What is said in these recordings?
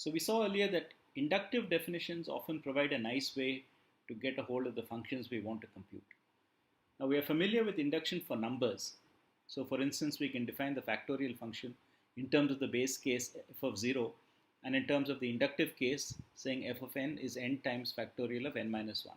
So we saw earlier that inductive definitions often provide a nice way to get a hold of the functions we want to compute. Now we are familiar with induction for numbers. So for instance, we can define the factorial function in terms of the base case f of 0 and in terms of the inductive case saying f of n is n times factorial of n minus 1.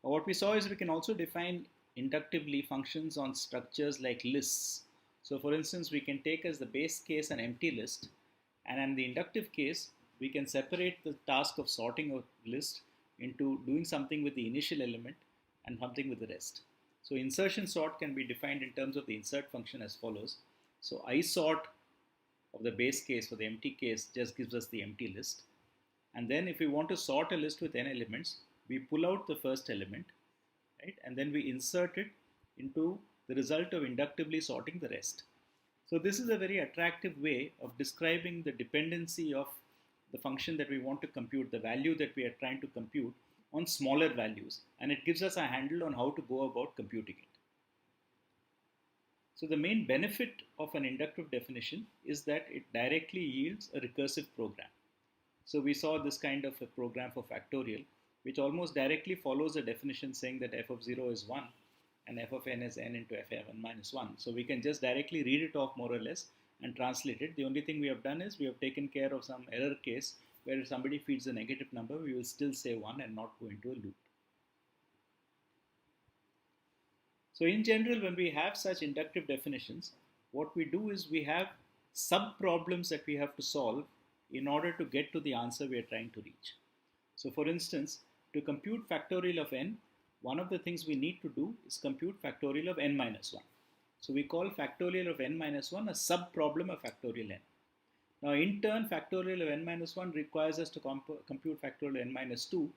What we saw is we can also define inductively functions on structures like lists. So for instance, we can take as the base case an empty list, and in the inductive case, we can separate the task of sorting a list into doing something with the initial element and something with the rest. So insertion sort can be defined in terms of the insert function as follows. So I sort of the base case for the empty case just gives us the empty list. And then if we want to sort a list with n elements, we pull out the first element, right? And then we insert it into the result of inductively sorting the rest. So this is a very attractive way of describing the dependency of the function that we want to compute, the value that we are trying to compute on smaller values, and it gives us a handle on how to go about computing it. So the main benefit of an inductive definition is that it directly yields a recursive program. So we saw this kind of a program for factorial, which almost directly follows a definition saying that f of 0 is 1 and f of n is n into f of n minus 1. So we can just directly read it off more or less and translate it. The only thing we have done is we have taken care of some error case where if somebody feeds a negative number, we will still say 1 and not go into a loop. So in general, when we have such inductive definitions, what we do is we have sub-problems that we have to solve in order to get to the answer we are trying to reach. So for instance, to compute factorial of n, one of the things we need to do is compute factorial of n minus 1. So we call factorial of n minus 1 a sub-problem of factorial n. Now in turn, factorial of n minus 1 requires us to compute factorial of n minus 2.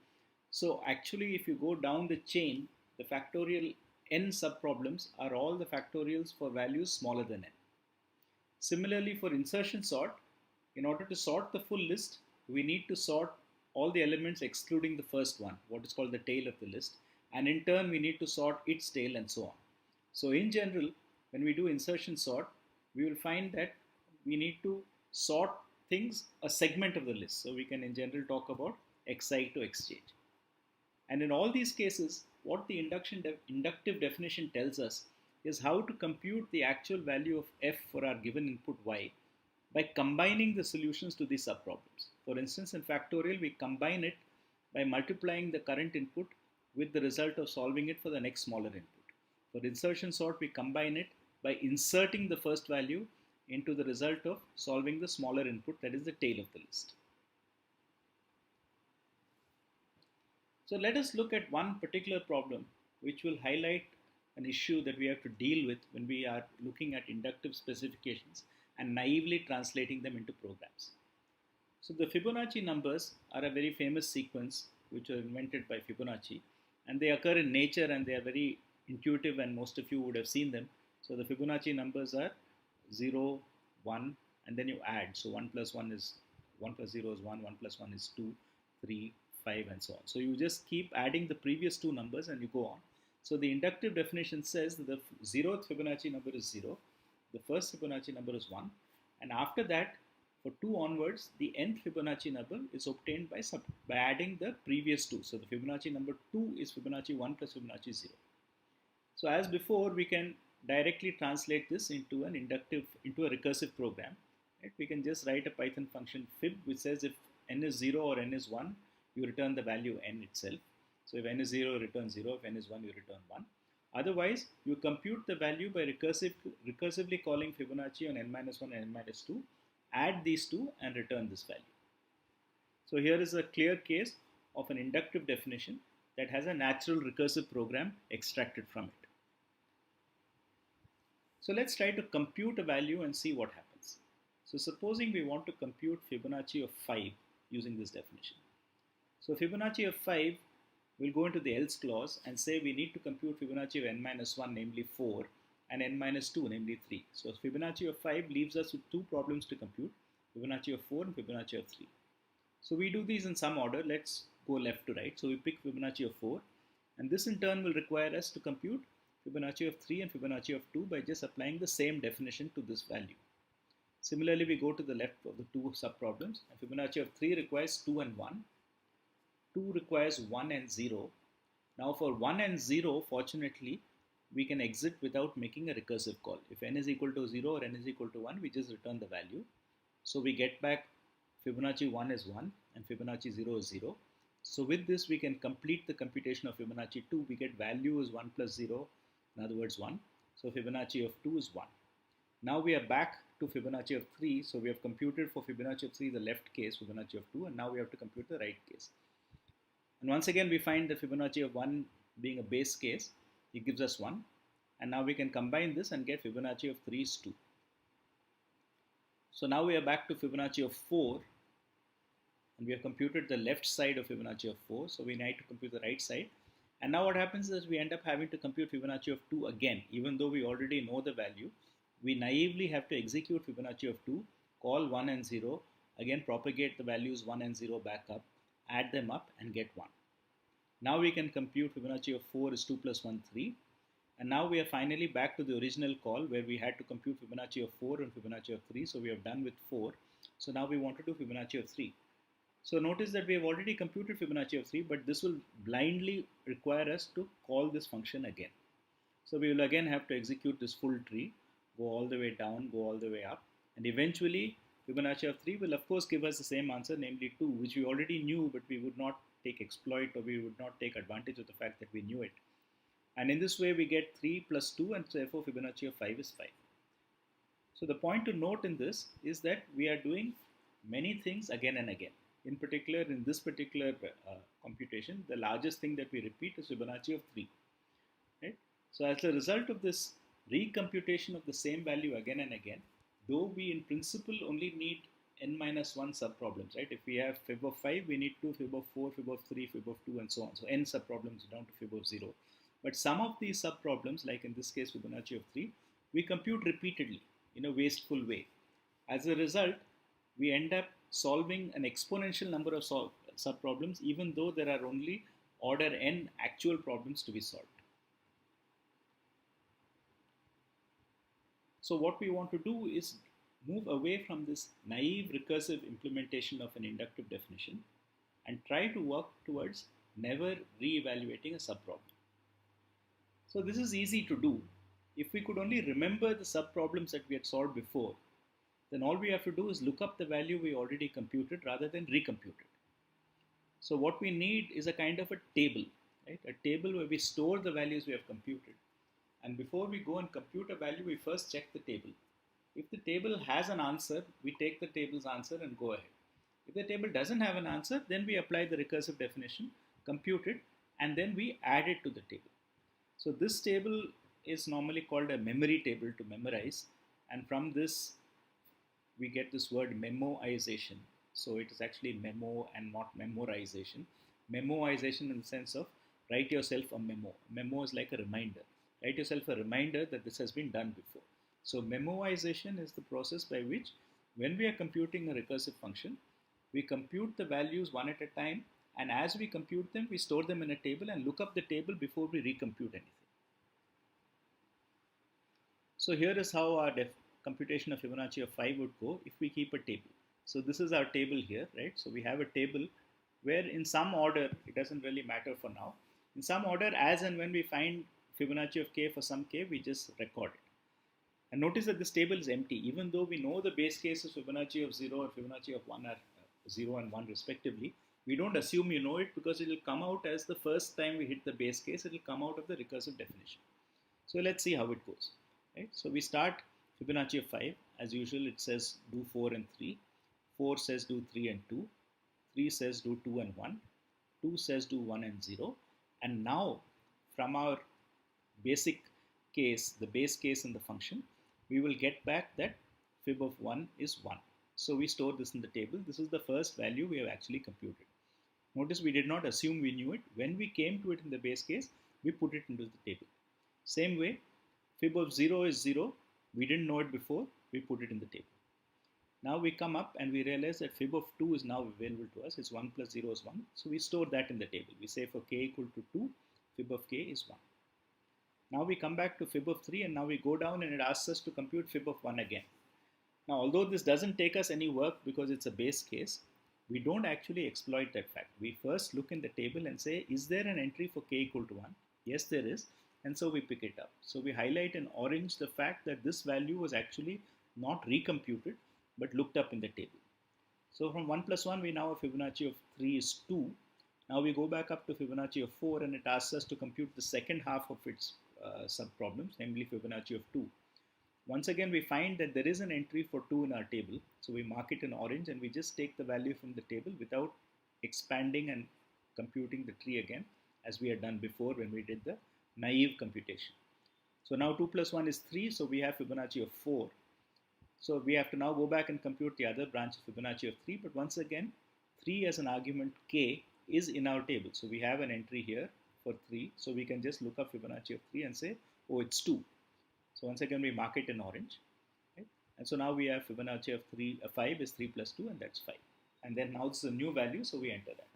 So actually if you go down the chain, the factorial n subproblems are all the factorials for values smaller than n. Similarly for insertion sort, in order to sort the full list, we need to sort all the elements excluding the first one, what is called the tail of the list, and in turn we need to sort its tail and so on. So in general, when we do insertion sort, we will find that we need to sort things a segment of the list. So we can in general talk about xi to xj. And in all these cases, what the inductive definition tells us is how to compute the actual value of f for our given input y by combining the solutions to these subproblems. For instance, in factorial, we combine it by multiplying the current input with the result of solving it for the next smaller input. For insertion sort, we combine it by inserting the first value into the result of solving the smaller input, that is the tail of the list. So let us look at one particular problem which will highlight an issue that we have to deal with when we are looking at inductive specifications and naively translating them into programs. So the Fibonacci numbers are a very famous sequence which were invented by Fibonacci, and they occur in nature and they are very intuitive and most of you would have seen them. So the Fibonacci numbers are 0, 1 and then you add. So 1 plus 1 is 1 plus 0 is 1, 1 plus 1 is 2, 3, 5 and so on. So you just keep adding the previous two numbers and you go on. So the inductive definition says that the 0th Fibonacci number is 0, the first Fibonacci number is 1, and after that for 2 onwards the nth Fibonacci number is obtained by adding the previous 2. So the Fibonacci number 2 is Fibonacci 1 plus Fibonacci 0. So as before, we can directly translate this into a recursive program. Right? We can just write a Python function fib which says if n is 0 or n is 1, you return the value n itself. So if n is 0, return 0. If n is 1, you return 1. Otherwise, you compute the value by recursively calling Fibonacci on n minus 1 and n minus 2, add these two and return this value. So here is a clear case of an inductive definition that has a natural recursive program extracted from it. So let's try to compute a value and see what happens. So supposing we want to compute Fibonacci of 5 using this definition. So Fibonacci of 5 will go into the else clause and say we need to compute Fibonacci of n minus 1, namely 4, and n minus 2, namely 3. So Fibonacci of 5 leaves us with two problems to compute, Fibonacci of 4 and Fibonacci of 3. So we do these in some order. Let's go left to right. So we pick Fibonacci of 4, and this in turn will require us to compute Fibonacci of 3 and Fibonacci of 2 by just applying the same definition to this value. Similarly, we go to the left of the two subproblems. Fibonacci of 3 requires 2 and 1. 2 requires 1 and 0. Now for 1 and 0, fortunately, we can exit without making a recursive call. If n is equal to 0 or n is equal to 1, we just return the value. So we get back Fibonacci 1 is 1 and Fibonacci 0 is 0. So with this, we can complete the computation of Fibonacci 2. We get value is 1 plus 0, in other words 1. So Fibonacci of 2 is 1. Now we are back to Fibonacci of 3. So we have computed for Fibonacci of 3 the left case, Fibonacci of 2, and now we have to compute the right case. And once again, we find the Fibonacci of 1 being a base case. It gives us 1. And now we can combine this and get Fibonacci of 3 is 2. So now we are back to Fibonacci of 4. And we have computed the left side of Fibonacci of 4. So we need to compute the right side. And now what happens is we end up having to compute Fibonacci of 2 again. Even though we already know the value, we naively have to execute Fibonacci of 2, call 1 and 0, again propagate the values 1 and 0 back up, add them up and get 1. Now we can compute Fibonacci of 4 is 2 plus 1, 3. And now we are finally back to the original call where we had to compute Fibonacci of 4 and Fibonacci of 3. So we have done with 4. So now we want to do Fibonacci of 3. So notice that we have already computed Fibonacci of 3, but this will blindly require us to call this function again. So we will again have to execute this full tree, go all the way down, go all the way up, and eventually Fibonacci of 3 will of course give us the same answer, namely 2, which we already knew, but we would not take exploit, or we would not take advantage of the fact that we knew it. And in this way we get 3 plus 2, and therefore Fibonacci of 5 is 5. So the point to note in this is that we are doing many things again and again. In particular, in this particular computation, the largest thing that we repeat is Fibonacci of 3. Right? So as a result of this recomputation of the same value again and again, though we in principle only need n minus 1 subproblems, right? If we have fib of 5, we need 2 fib of 4, fib of 3, fib of 2, and so on. So n subproblems down to fib of 0. But some of these subproblems, like in this case Fibonacci of 3, we compute repeatedly in a wasteful way. As a result, we end up solving an exponential number of subproblems, even though there are only order n actual problems to be solved. So what we want to do is move away from this naive recursive implementation of an inductive definition and try to work towards never re-evaluating a subproblem. So this is easy to do. If we could only remember the subproblems that we had solved before, then all we have to do is look up the value we already computed rather than recompute it. So what we need is a kind of a table, right? A table where we store the values we have computed. And before we go and compute a value, we first check the table. If the table has an answer, we take the table's answer and go ahead. If the table doesn't have an answer, then we apply the recursive definition, compute it, and then we add it to the table. So this table is normally called a memory table to memorize, and from this we get this word memoization. So it is actually memo and not memorization. Memoization in the sense of write yourself a memo. Memo is like a reminder. Write yourself a reminder that this has been done before. So memoization is the process by which, when we are computing a recursive function, we compute the values one at a time, and as we compute them, we store them in a table and look up the table before we recompute anything. So here is how our computation of Fibonacci of 5 would go if we keep a table. So this is our table here, right? So we have a table where in some order, it doesn't really matter for now, in some order, as and when we find Fibonacci of k for some k, we just record it. And notice that this table is empty, even though we know the base cases Fibonacci of 0 and Fibonacci of 1 are 0 and 1 respectively. We don't assume you know it, because it will come out as the first time we hit the base case, it will come out of the recursive definition. So let's see how it goes. Right? So we start Fibonacci of 5. As usual, it says do 4 and 3. 4 says do 3 and 2. 3 says do 2 and 1. 2 says do 1 and 0. And now, from our basic case, the base case in the function, we will get back that fib of 1 is 1. So we store this in the table. This is the first value we have actually computed. Notice we did not assume we knew it. When we came to it in the base case, we put it into the table. Same way, fib of 0 is 0. We didn't know it before. We put it in the table. Now we come up and we realize that fib of 2 is now available to us. It's 1 plus 0 is 1. So we store that in the table. We say for k equal to 2, fib of k is 1. Now we come back to fib of 3, and now we go down and it asks us to compute fib of 1 again. Now, although this doesn't take us any work because it's a base case, we don't actually exploit that fact. We first look in the table and say, is there an entry for k equal to 1? Yes, there is. And so we pick it up. So we highlight in orange the fact that this value was actually not recomputed, but looked up in the table. So from 1 plus 1, we now have Fibonacci of 3 is 2. Now we go back up to Fibonacci of 4 and it asks us to compute the second half of its sub-problems, namely Fibonacci of 2. Once again, we find that there is an entry for 2 in our table. So we mark it in orange and we just take the value from the table without expanding and computing the tree again, as we had done before when we did the naive computation. So now 2 plus 1 is 3, so we have Fibonacci of 4. So we have to now go back and compute the other branch of Fibonacci of 3, but once again, 3 as an argument k is in our table. So we have an entry here for 3, so we can just look up Fibonacci of 3 and say, oh, it's 2. So once again, we mark it in orange. Right? And so now we have Fibonacci of 5 is 3 plus 2, and that's 5. And then now it's a new value, so we enter that.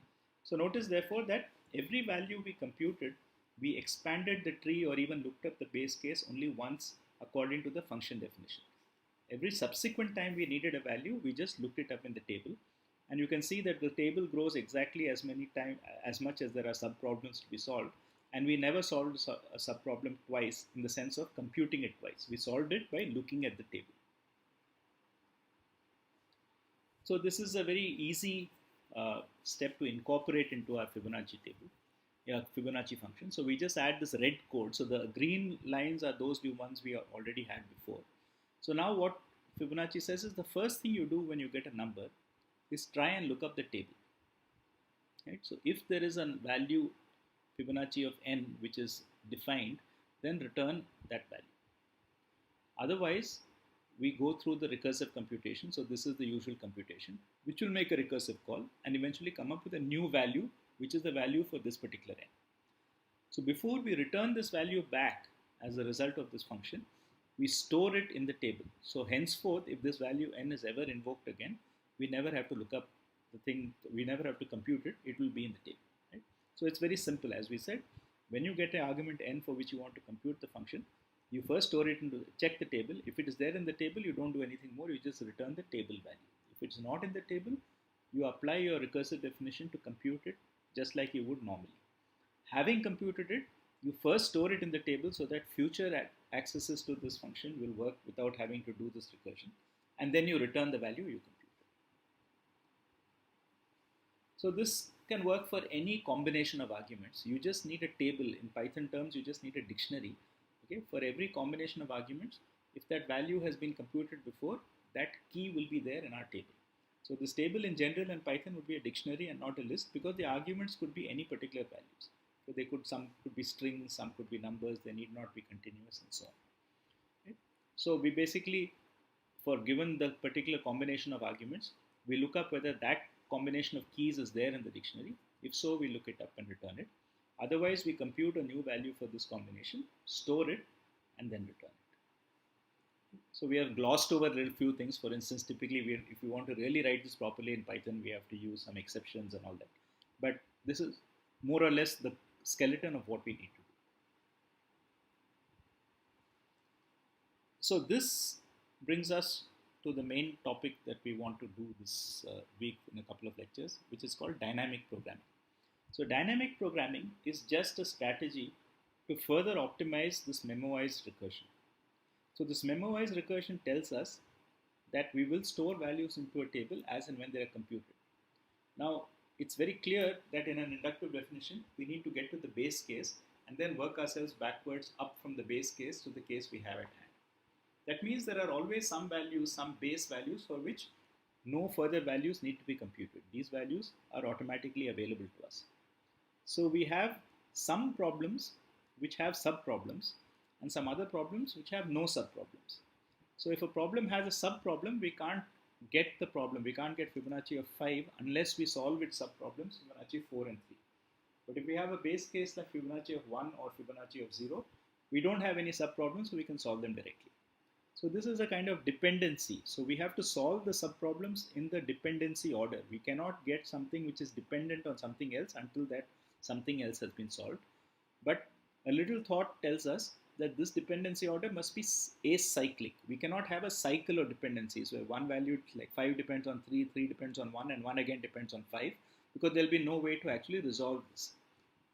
So notice therefore that every value we computed, we expanded the tree or even looked up the base case only once according to the function definition. Every subsequent time we needed a value, we just looked it up in the table. And you can see that the table grows exactly as much as there are sub-problems to be solved. And we never solved a sub-problem twice in the sense of computing it twice. We solved it by looking at the table. So this is a very easy step to incorporate into our Fibonacci table, Fibonacci function. So we just add this red code. So the green lines are those ones we already had before. So now what Fibonacci says is the first thing you do when you get a number is try and look up the table. Right? So if there is a value Fibonacci of n which is defined, then return that value. Otherwise, we go through the recursive computation. So this is the usual computation, which will make a recursive call and eventually come up with a new value, which is the value for this particular n. So before we return this value back as a result of this function, we store it in the table. So henceforth, if this value n is ever invoked again, we never have to look up the thing, we never have to compute it, it will be in the table. Right? So it's very simple. As we said, when you get an argument n for which you want to compute the function, you first store it into, check the table. If it is there in the table, you don't do anything more, you just return the table value. If it's not in the table, you apply your recursive definition to compute it just like you would normally. Having computed it, you first store it in the table so that future accesses to this function will work without having to do this recursion. And then you return the value you compute. So this can work for any combination of arguments. You just need a table. In Python terms, you just need a dictionary. Okay? For every combination of arguments, if that value has been computed before, that key will be there in our table. So this table in general in Python would be a dictionary and not a list, because the arguments could be any particular values. So some could be strings, some could be numbers, they need not be continuous and so on. Okay? So we basically, for given the particular combination of arguments, we look up whether that combination of keys is there in the dictionary. If so, we look it up and return it. Otherwise, we compute a new value for this combination, store it, and then return it. So we have glossed over a few things. For instance, typically, if we want to really write this properly in Python, we have to use some exceptions and all that. But this is more or less the skeleton of what we need to do. So this brings us to the main topic that we want to do this week in a couple of lectures, which is called dynamic programming. So dynamic programming is just a strategy to further optimize this memoized recursion. So this memoized recursion tells us that we will store values into a table as and when they are computed. Now, it's very clear that in an inductive definition, we need to get to the base case and then work ourselves backwards up from the base case to the case we have at hand. That means there are always some values, some base values for which no further values need to be computed. These values are automatically available to us. So we have some problems which have sub-problems and some other problems which have no sub-problems. So if a problem has a sub-problem, we can't get the problem. We can't get Fibonacci of 5 unless we solve its sub-problems, Fibonacci 4 and 3. But if we have a base case like Fibonacci of 1 or Fibonacci of 0, we don't have any sub-problems, so we can solve them directly. So this is a kind of dependency. So we have to solve the sub-problems in the dependency order. We cannot get something which is dependent on something else until that something else has been solved. But a little thought tells us that this dependency order must be acyclic. We cannot have a cycle of dependencies where one value like 5 depends on 3, 3 depends on 1, and 1 again depends on 5, because there'll be no way to actually resolve this.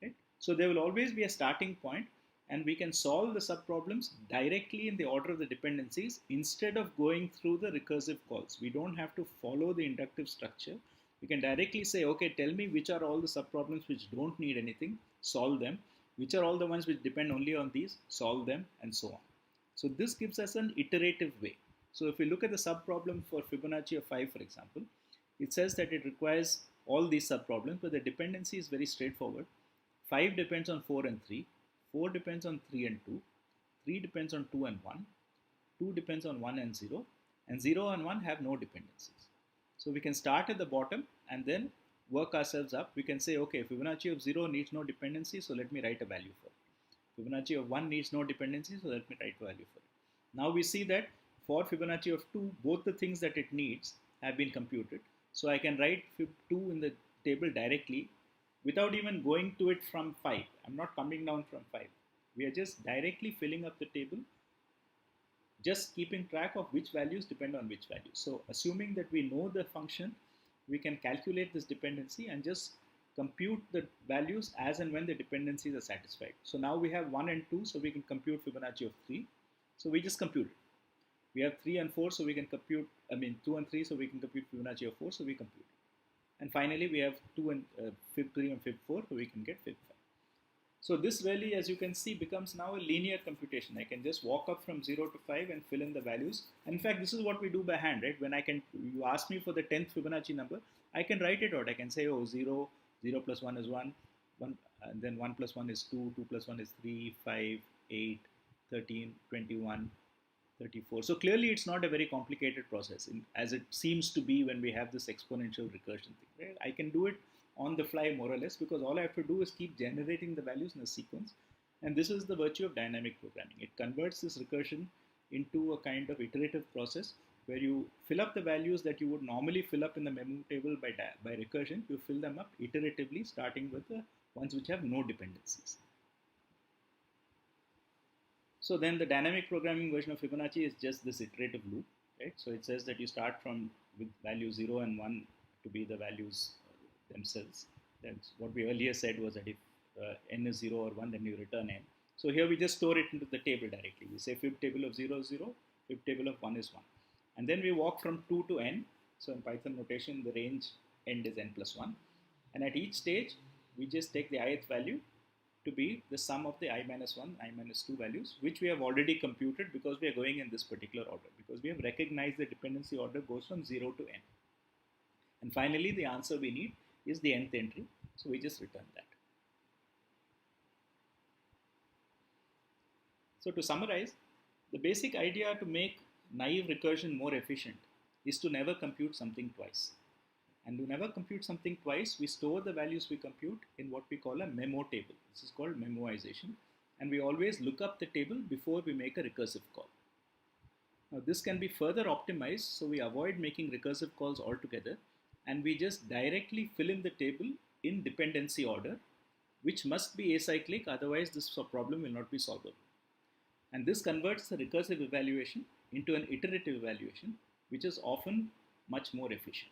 Right? So there will always be a starting point, and we can solve the subproblems directly in the order of the dependencies instead of going through the recursive calls. We don't have to follow the inductive structure. We can directly say, okay, tell me which are all the subproblems which don't need anything, solve them. Which are all the ones which depend only on these, solve them, and so on. So this gives us an iterative way. So if we look at the subproblem for Fibonacci of 5, for example, it says that it requires all these subproblems, but the dependency is very straightforward. 5 depends on 4 and 3, 4 depends on 3 and 2, 3 depends on 2 and 1, 2 depends on 1 and 0 and 1 have no dependencies. So we can start at the bottom and then work ourselves up. We can say, okay, Fibonacci of 0 needs no dependency, so let me write a value for it. Fibonacci of 1 needs no dependency, so let me write a value for it. Now we see that for Fibonacci of 2, both the things that it needs have been computed. So I can write Fib2 in the table directly without even going to it from 5. I'm not coming down from 5. We are just directly filling up the table, just keeping track of which values depend on which values. So assuming that we know the function, we can calculate this dependency and just compute the values as and when the dependencies are satisfied. So now we have 1 and 2, so we can compute Fibonacci of 3. So we just compute it. We have 3 and 4, so we can compute, 2 and 3, so we can compute Fibonacci of 4, so we compute it. And finally, we have 2 and Fib3 and Fib4, so we can get Fib5. So this really, as you can see, becomes now a linear computation. I can just walk up from 0 to 5 and fill in the values. And in fact, this is what we do by hand, right? When you ask me for the 10th Fibonacci number, I can write it out. I can say, oh, 0, 0 plus 1 is 1, and then 1 plus 1 is 2, 2 plus 1 is 3, 5, 8, 13, 21, 34. So clearly it's not a very complicated process as it seems to be when we have this exponential recursion thing, right? I can do it on the fly more or less, because all I have to do is keep generating the values in a sequence. And this is the virtue of dynamic programming. It converts this recursion into a kind of iterative process where you fill up the values that you would normally fill up in the memo table by recursion. You fill them up iteratively, starting with the ones which have no dependencies. So then the dynamic programming version of Fibonacci is just this iterative loop, right? So it says that you start with value 0 and 1 to be the values themselves. That's what we earlier said, was that if n is 0 or 1, then you return n. So here we just store it into the table directly. We say fib table of 0 is 0, fib table of 1 is 1. And then we walk from 2 to n. So in Python notation, the range end is n plus 1. And at each stage, we just take the ith value to be the sum of the I minus 1, I minus 2 values, which we have already computed because we are going in this particular order, because we have recognized the dependency order goes from 0 to n. And finally, the answer we need is the nth entry, so we just return that. So to summarize, the basic idea to make naive recursion more efficient is to never compute something twice. And to never compute something twice, we store the values we compute in what we call a memo table. This is called memoization. And we always look up the table before we make a recursive call. Now this can be further optimized, so we avoid making recursive calls altogether, and we just directly fill in the table in dependency order, which must be acyclic, otherwise this problem will not be solvable. And this converts the recursive evaluation into an iterative evaluation, which is often much more efficient.